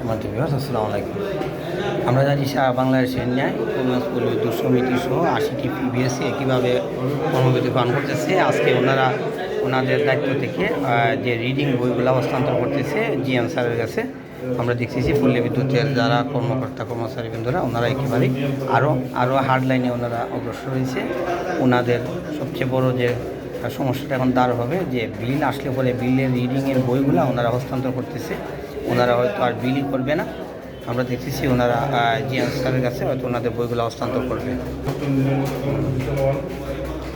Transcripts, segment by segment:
আসসালামু আলাইকুম। আমরা জানি সারা বাংলাদেশের ন্যায় স্কুল বিদ্যুৎ সমিতি সহ 80টি পিবিএসসি একইভাবে কর্মবিরতি পালন করতেছে। আজকে ওনাদের দায়িত্ব থেকে যে রিডিং বইগুলো হস্তান্তর করতেছে জিএম স্যারের কাছে। আমরা দেখতেছি পল্লী বিদ্যুতের যারা কর্মচারী বৃন্দরা ওনারা একেবারেই আরও হার্ড লাইনে ওনারা অগ্রসর হয়েছে। ওনাদের সবচেয়ে বড় যে সমস্যাটা এখন দাঁড় হবে যে বিল আসলে পরে বিলের রিডিংয়ের বইগুলো ওনারা হস্তান্তর করতেছে। ওনারা হয়তো আর বিলই করবে না। আমরা দেখতেছি ওনারা জিএম স্যারের কাছে হয়তো ওনাদের বইগুলো হস্তান্তর করবে।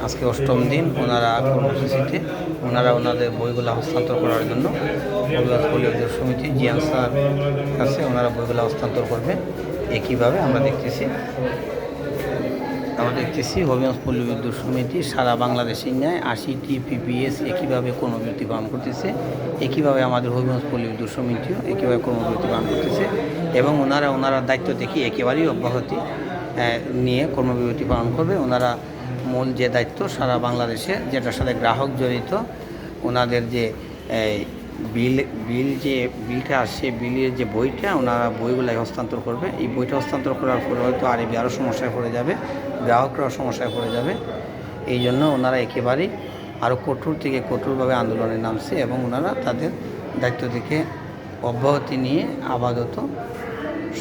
আজকে 8ম দিন ওনারা কর্মসূচিতে ওনাদের বইগুলো হস্তান্তর করার জন্য পল্লী বিদ্যুৎ সমিতি জিএম স্যার কাছে ওনারা বইগুলো হস্তান্তর করবে। একইভাবে আমরা দেখতেছি হবিগঞ্জ পল্লী বিদ্যুৎ সমিতি সারা বাংলাদেশের ন্যায় 80টি পিপিএস একইভাবে কর্মবিরতি পালন করতেছে। একইভাবে আমাদের হবিগঞ্জ পল্লী বিদ্যুৎ সমিতিও একইভাবে কর্মবিরতি পালন করতেছে এবং ওনারা দায়িত্ব থেকে একেবারেই অব্যাহতি নিয়ে কর্মবিরতি পালন করবে। ওনারা মূল যে দায়িত্ব সারা বাংলাদেশে যেটার সাথে গ্রাহক জড়িত, ওনাদের যে বিলটা আসছে বিলের যে বইটা ওনারা বইগুলাই হস্তান্তর করবে। এই বইটা হস্তান্তর করার পরে হয়তো আরও সমস্যায় পড়ে যাবে, গ্রাহকরাও সমস্যায় পড়ে যাবে। এই জন্য ওনারা একেবারেই আরও কঠোর থেকে কঠোরভাবে আন্দোলনে নামছে এবং ওনারা তাদের দায়িত্ব থেকে অব্যাহতি নিয়ে আপাতত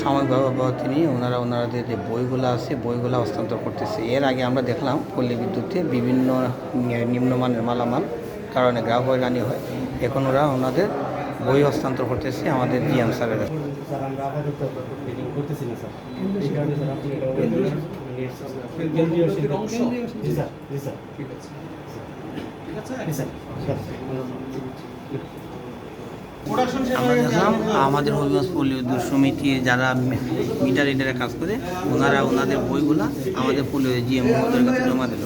সাময়িকভাবে অব্যাহতি নিয়ে ওনাদের যে বইগুলো আছে বইগুলো হস্তান্তর করতেছে। এর আগে আমরা দেখলাম পল্লী বিদ্যুতে বিভিন্ন নিম্নমানের মালামাল কারণে গ্রাহক হয়রানি হয়। এখন ওনাদের বই হস্তান্তর করতেছে আমাদের জিএম স্যারের কাছে। আমরা দেখলাম আমাদের হবিগঞ্জ পল্লী বিদ্যুৎ সমিতির যারা মিটার রিডারে কাজ করে ওনাদের বইগুলা আমাদের পল্লী জিএম মহোদয়ের কাছে জমা দিল।